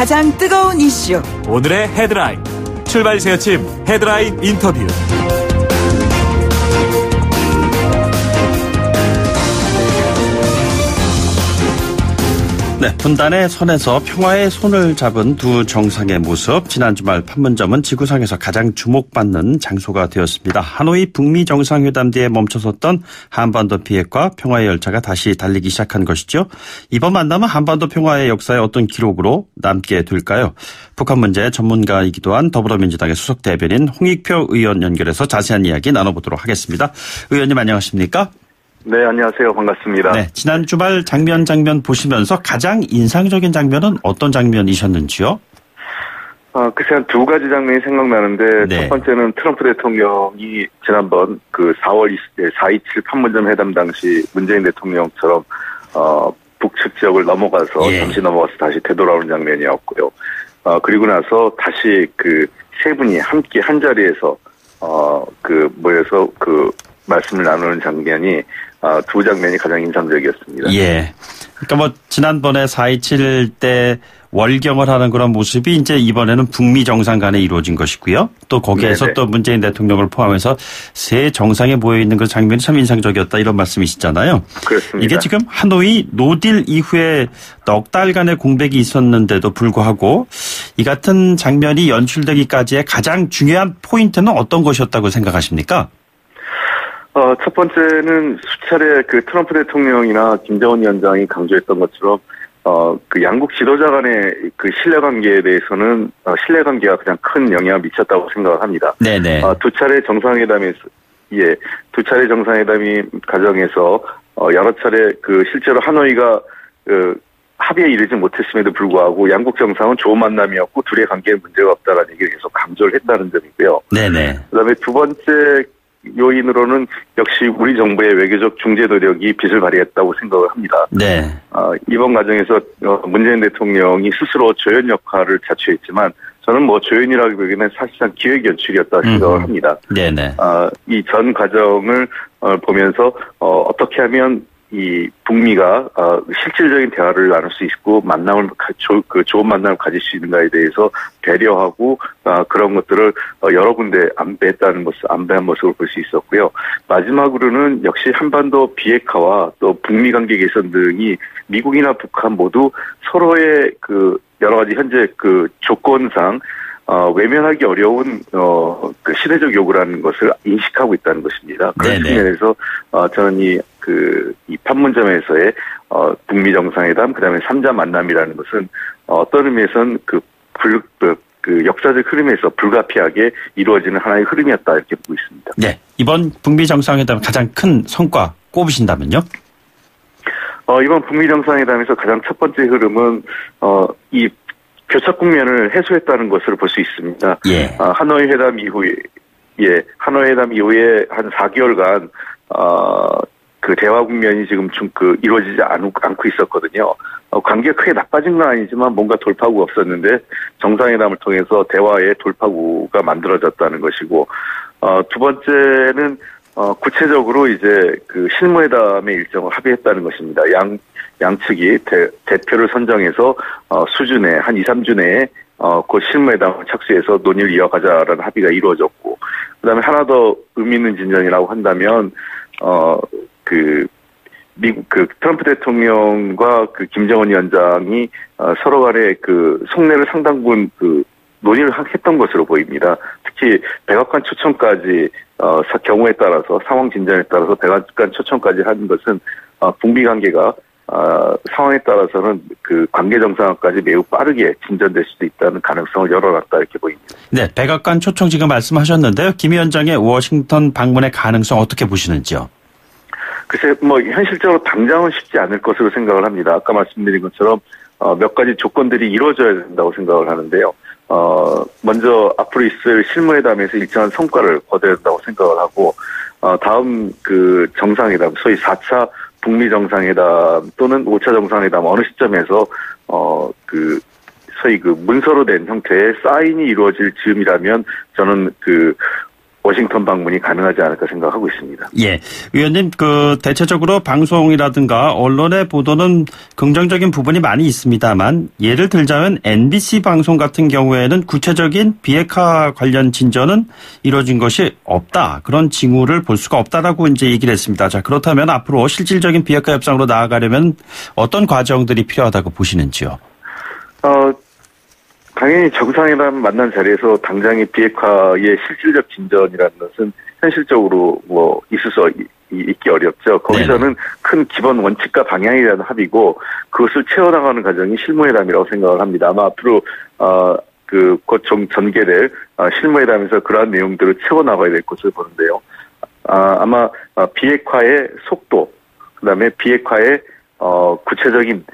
가장 뜨거운 이슈. 오늘의 헤드라인. 출발 새아침 헤드라인 인터뷰. 네, 분단의 선에서 평화의 손을 잡은 두 정상의 모습. 지난 주말 판문점은 지구상에서 가장 주목받는 장소가 되었습니다. 하노이 북미 정상회담 뒤에 멈춰섰던 한반도 비핵화 평화의 열차가 다시 달리기 시작한 것이죠. 이번 만남은 한반도 평화의 역사에 어떤 기록으로 남게 될까요? 북한 문제 전문가이기도 한 더불어민주당의 수석 대변인 홍익표 의원 연결해서 자세한 이야기 나눠보도록 하겠습니다. 의원님 안녕하십니까? 네, 안녕하세요. 반갑습니다. 네, 지난 주말 장면 보시면서 가장 인상적인 장면은 어떤 장면이셨는지요? 글쎄 한 두 가지 장면이 생각나는데, 네. 첫 번째는 트럼프 대통령이 지난번 그 4월 20일 4.27 판문점 회담 당시 문재인 대통령처럼, 북측 지역을 넘어가서, 잠시 넘어가서 다시 되돌아오는 장면이었고요. 그리고 나서 다시 그 세 분이 함께 한 자리에서, 모여서 말씀을 나누는 장면이 두 장면이 가장 인상적이었습니다. 예. 그러니까 지난번에 4.27 때 월경을 하는 그런 모습이 이제 이번에는 북미 정상 간에 이루어진 것이고요. 또 거기에서 네네. 또 문재인 대통령을 포함해서 세 정상에 모여 있는 그 장면이 참 인상적이었다 이런 말씀이시잖아요. 그렇습니다. 이게 지금 하노이 노딜 이후에 넉 달간의 공백이 있었는데도 불구하고 이 같은 장면이 연출되기까지의 가장 중요한 포인트는 어떤 것이었다고 생각하십니까? 첫 번째는 수차례 그 트럼프 대통령이나 김정은 위원장이 강조했던 것처럼, 그 양국 지도자 간의 그 신뢰관계에 대해서는, 신뢰관계가 가장 큰 영향을 미쳤다고 생각을 합니다. 네네. 두 차례 정상회담에서, 두 차례 정상회담이 과정에서, 여러 차례 실제로 하노이가, 합의에 이르지 못했음에도 불구하고 양국 정상은 좋은 만남이었고 둘의 관계에 문제가 없다라는 얘기를 계속 강조를 했다는 점이고요. 네네. 그다음에 두 번째 요인으로는 역시 우리 정부의 외교적 중재 노력이 빛을 발휘했다고 생각을 합니다. 네. 이번 과정에서 문재인 대통령이 스스로 조연 역할을 자처했지만 저는 조연이라기보기에는 사실상 기획 연출이었다고 생각을 합니다. 네네. 이 전 과정을 보면서 어떻게 하면 이 북미가 실질적인 대화를 나눌 수 있고 좋은 만남을 가질 수 있는가에 대해서 배려하고 그런 것들을 여러 군데 안배한 모습을 볼 수 있었고요. 마지막으로는 역시 한반도 비핵화와 또 북미 관계 개선 등이 미국이나 북한 모두 서로의 여러 가지 현재 조건상 외면하기 어려운 시대적 요구라는 것을 인식하고 있다는 것입니다. 그런 측면에서 저는 이 판문점에서의 북미 정상회담 그다음에 3자 만남이라는 것은 어떤 의미에서는 역사적 흐름에서 불가피하게 이루어지는 하나의 흐름이었다 이렇게 보고 있습니다. 네, 이번 북미 정상회담 가장 큰 성과 꼽으신다면요? 이번 북미 정상회담에서 가장 첫 번째 흐름은 이 교착 국면을 해소했다는 것을 볼 수 있습니다. 예. 하노이 회담 이후에 한 4개월간 대화 국면이 지금 이루어지지 않고 있었거든요. 관계가 크게 나빠진 건 아니지만 뭔가 돌파구가 없었는데 정상회담을 통해서 대화의 돌파구가 만들어졌다는 것이고, 두 번째는 구체적으로 이제 실무회담의 일정을 합의했다는 것입니다. 양측이 대표를 선정해서 수준에 한 2, 3주 내에 곧 실무회담을 착수해서 논의를 이어가자라는 합의가 이루어졌고, 그다음에 하나 더 의미 있는 진전이라고 한다면 미국 트럼프 대통령과 김정은 위원장이 서로 간에 속내를 상당 부분 논의를 했던 것으로 보입니다. 특히 백악관 초청까지 경우에 따라서 상황 진전에 따라서 백악관 초청까지 하는 것은 북미 관계가 상황에 따라서는 관계 정상화까지 매우 빠르게 진전될 수도 있다는 가능성을 열어놨다 이렇게 보입니다. 네, 백악관 초청 지금 말씀하셨는데요. 김 위원장의 워싱턴 방문의 가능성 어떻게 보시는지요? 글쎄, 현실적으로 당장은 쉽지 않을 것으로 생각을 합니다. 아까 말씀드린 것처럼 몇 가지 조건들이 이루어져야 된다고 생각을 하는데요. 먼저 앞으로 있을 실무회담에서 일정한 성과를 거둬야 된다고 생각을 하고, 다음 정상회담, 소위 4차 북미 정상회담 또는 5차 정상회담 어느 시점에서 소위 문서로 된 형태의 사인이 이루어질 즈음이라면 저는 워싱턴 방문이 가능하지 않을까 생각하고 있습니다. 예. 의원님, 대체적으로 방송이라든가 언론의 보도는 긍정적인 부분이 많이 있습니다만 예를 들자면 NBC 방송 같은 경우에는 구체적인 비핵화 관련 진전은 이루어진 것이 없다. 그런 징후를 볼 수가 없다라고 이제 얘기를 했습니다. 자, 그렇다면 앞으로 실질적인 비핵화 협상으로 나아가려면 어떤 과정들이 필요하다고 보시는지요? 당연히 정상회담 만난 자리에서 당장의 비핵화의 실질적 진전이라는 것은 현실적으로 있기 어렵죠. 거기서는 네네. 큰 기본 원칙과 방향에 대한 합의고 그것을 채워나가는 과정이 실무회담이라고 생각을 합니다. 아마 앞으로 곧 전개될 실무회담에서 그러한 내용들을 채워나가야 될 것을 보는데요. 아마 비핵화의 속도, 그다음에 비핵화의 구체적인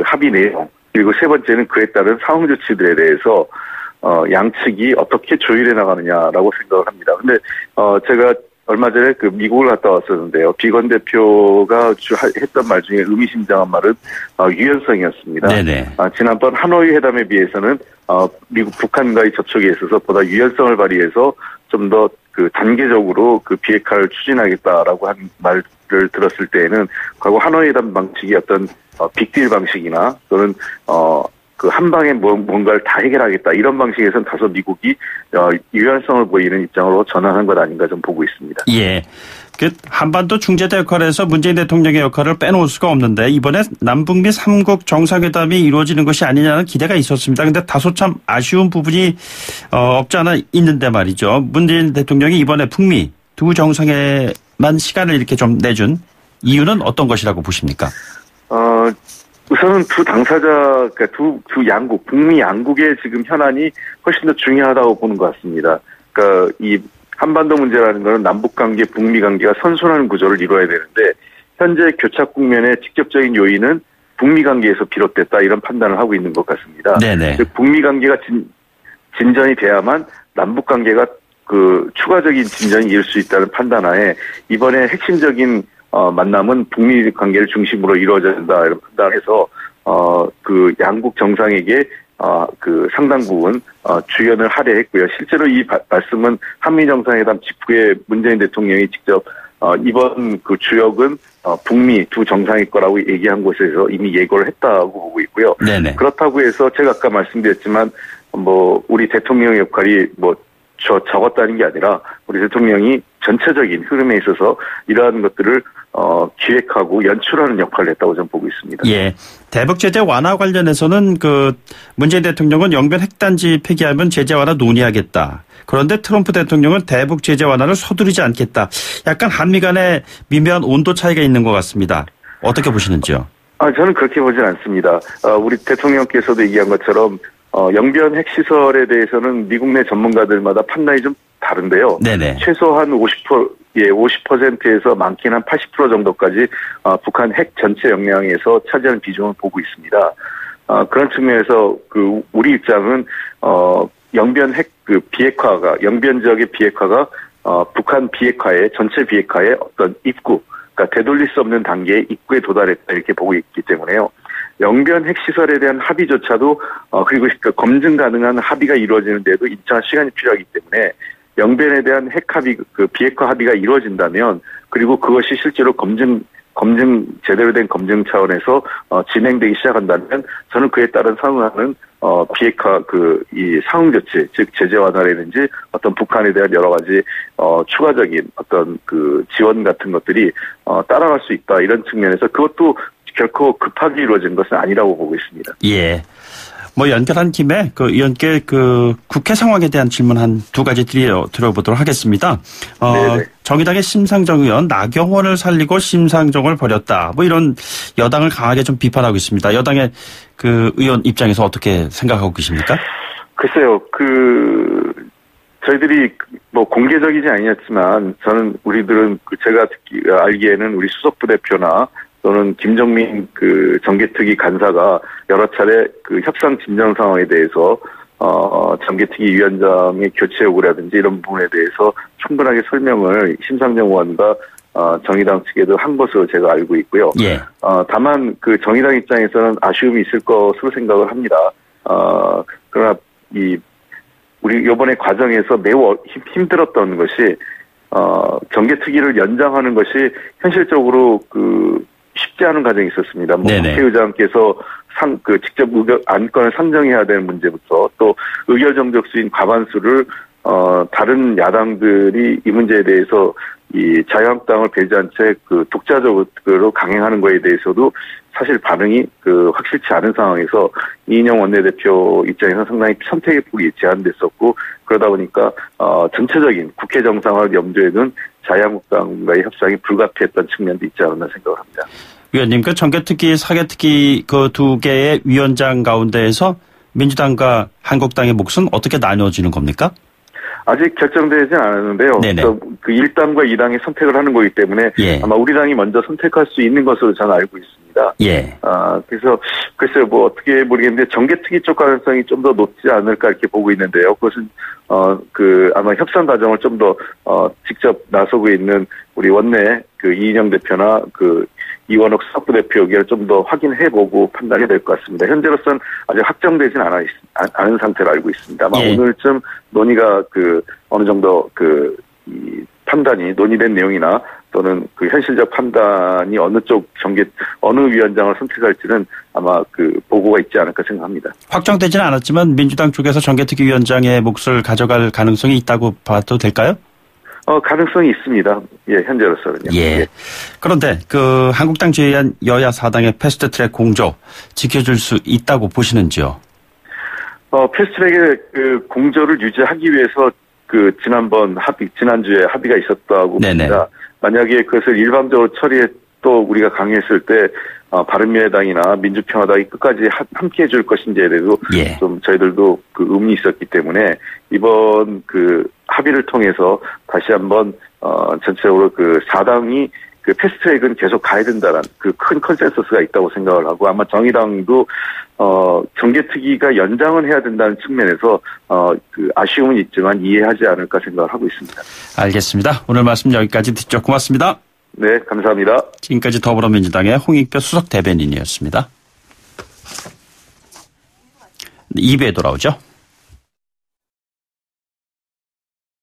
합의 내용, 그리고 세 번째는 그에 따른 상응 조치들에 대해서 양측이 어떻게 조율해 나가느냐라고 생각을 합니다. 근데 제가 얼마 전에 미국을 갔다 왔었는데요. 비건 대표가 했던 말 중에 의미심장한 말은 유연성이었습니다. 네네. 지난번 하노이 회담에 비해서는 미국 북한과의 접촉에 있어서 보다 유연성을 발휘해서 좀 더 단계적으로 비핵화를 추진하겠다라고 한 말을 들었을 때에는 과거 하노이 회담 방식이 어떤 빅딜 방식이나 또는 한 방에 뭔가를 다 해결하겠다 이런 방식에서는 다소 미국이 유연성을 보이는 입장으로 전환한 것 아닌가 좀 보고 있습니다. 예. 한반도 중재자 역할에서 문재인 대통령의 역할을 빼놓을 수가 없는데 이번에 남북미 3국 정상회담이 이루어지는 것이 아니냐는 기대가 있었습니다. 그런데 다소 참 아쉬운 부분이 없지 않아 있는데 말이죠. 문재인 대통령이 이번에 북미 두 정상회만 시간을 이렇게 좀 내준 이유는 어떤 것이라고 보십니까? 우선은 두 당사자, 그러니까 두 양국, 북미 양국의 지금 현안이 훨씬 더 중요하다고 보는 것 같습니다. 그러니까 이 한반도 문제라는 것은 남북 관계, 북미 관계가 선순환 구조를 이루어야 되는데 현재 교착 국면의 직접적인 요인은 북미 관계에서 비롯됐다 이런 판단을 하고 있는 것 같습니다. 네네. 북미 관계가 진전이 돼야만 남북 관계가 추가적인 진전이 이룰 수 있다는 판단하에 이번에 핵심적인 만남은 북미 관계를 중심으로 이루어져야 된다 이런 판단을 해서 양국 정상에게 상당 부분 주연을 할애했고요. 실제로 이 말씀은 한미 정상회담 직후에 문재인 대통령이 직접 이번 주역은 북미 두 정상일 거라고 얘기한 곳에서 이미 예고를 했다고 보고 있고요. 네네. 그렇다고 해서 제가 아까 말씀드렸지만 우리 대통령의 역할이 적었다는 게 아니라 우리 대통령이 전체적인 흐름에 있어서 이러한 것들을 기획하고 연출하는 역할을 했다고 저는 보고 있습니다. 예. 대북 제재 완화 관련해서는 문재인 대통령은 영변 핵단지 폐기하면 제재 완화 논의하겠다. 그런데 트럼프 대통령은 대북 제재 완화를 서두르지 않겠다. 약간 한미 간에 미묘한 온도 차이가 있는 것 같습니다. 어떻게 보시는지요? 저는 그렇게 보진 않습니다. 우리 대통령께서도 얘기한 것처럼 영변 핵시설에 대해서는 미국 내 전문가들마다 판단이 좀 다른데요. 네네. 최소한 50%에서 많게는 한 80% 정도까지 북한 핵 전체 역량에서 차지하는 비중을 보고 있습니다. 그런 측면에서 우리 입장은 영변 핵 영변 지역의 비핵화가 북한 비핵화의 전체 비핵화의 어떤 입구, 그러니까 되돌릴 수 없는 단계의 입구에 도달했다 이렇게 보고 있기 때문에요. 영변 핵시설에 대한 합의조차도 그리고 검증 가능한 합의가 이루어지는 데도 일정한 시간이 필요하기 때문에 영변에 대한 핵 합의, 비핵화 합의가 이루어진다면 그리고 그것이 실제로 제대로 된 검증 차원에서 진행되기 시작한다면 저는 그에 따른 상응하는 비핵화 이 상응 조치, 즉 제재 완화라든지 어떤 북한에 대한 여러 가지 추가적인 어떤 지원 같은 것들이 따라갈 수 있다 이런 측면에서 그것도 결코 급하게 이루어진 것은 아니라고 보고 있습니다. 예. 연결한 김에 의원께 국회 상황에 대한 질문 한 두 가지 드려보도록 하겠습니다. 정의당의 심상정 의원 나경원을 살리고 심상정을 버렸다. 이런 여당을 강하게 좀 비판하고 있습니다. 여당의 의원 입장에서 어떻게 생각하고 계십니까? 글쎄요. 저희들이 공개적이지 아니었지만 저는 우리들은 제가 알기에는 우리 수석 부대표나 또는 김정민 정개특위 간사가 여러 차례 협상 진전 상황에 대해서 정개특위 위원장의 교체 요구라든지 이런 부분에 대해서 충분하게 설명을 심상정 의원과 정의당 측에도 한 것으로 제가 알고 있고요. 예. 다만 정의당 입장에서는 아쉬움이 있을 것으로 생각을 합니다. 그러나 우리 이번에 과정에서 매우 힘들었던 것이 정개특위를 연장하는 것이 현실적으로 쉽지 않은 과정이 있었습니다. 국회의장께서 직접 안건을 상정해야 되는 문제부터 또 의결 정적수인 과반수를 다른 야당들이 이 문제에 대해서 이 자유한국당을 배제한 채 독자적으로 강행하는 것에 대해서도 사실 반응이 확실치 않은 상황에서 이인영 원내대표 입장에서 상당히 선택의 폭이 제한됐었고 그러다 보니까 전체적인 국회 정상화를 염두에 둔 자유한국당과의 협상이 불가피했던 측면도 있지 않았나 생각을 합니다. 위원님, 정개특위, 사개특위 두 개의 위원장 가운데에서 민주당과 한국당의 몫은 어떻게 나뉘어지는 겁니까? 아직 결정되지 않았는데요. 그래서 1당과 2당이 선택을 하는 거기 때문에 아마 우리 당이 먼저 선택할 수 있는 것으로 저는 알고 있습니다. 그래서 글쎄요, 어떻게 모르겠는데 정개특위 쪽 가능성이 좀 더 높지 않을까 이렇게 보고 있는데요. 그것은 아마 협상 과정을 좀 더 직접 나서고 있는 우리 원내 이인영 대표나 이원옥 사업부 대표 의견을 좀 더 확인해보고 판단이 될 것 같습니다. 현재로서는 아직 확정되지는 않은 상태로 알고 있습니다. 아마 오늘쯤 논의가 어느 정도 이 판단이 논의된 내용이나 또는 현실적 판단이 어느 위원장을 선택할지는 아마 보고가 있지 않을까 생각합니다. 확정되지는 않았지만 민주당 쪽에서 정개특위 위원장의 몫을 가져갈 가능성이 있다고 봐도 될까요? 가능성이 있습니다. 현재로서는요. 그런데 한국당 제외한 여야 4당의 패스트트랙 공조 지켜줄 수 있다고 보시는지요? 패스트트랙의 공조를 유지하기 위해서 지난주에 합의가 있었다고 봅니다. 만약에 그것을 일방적으로 또 우리가 강요했을 때 바른미래당이나 민주평화당이 끝까지 함께 해줄 것인지에 대해서 좀 저희들도 의문이 있었기 때문에 이번 합의를 통해서 다시 한번 전체적으로 4당이 패스트트랙은 계속 가야 된다는 큰 컨센서스가 있다고 생각을 하고 아마 정의당도 정개특위가 연장은 해야 된다는 측면에서 아쉬움은 있지만 이해하지 않을까 생각을 하고 있습니다. 알겠습니다. 오늘 말씀 여기까지 듣죠. 고맙습니다. 네, 감사합니다. 지금까지 더불어민주당의 홍익표 수석 대변인이었습니다. 2부에 돌아오죠.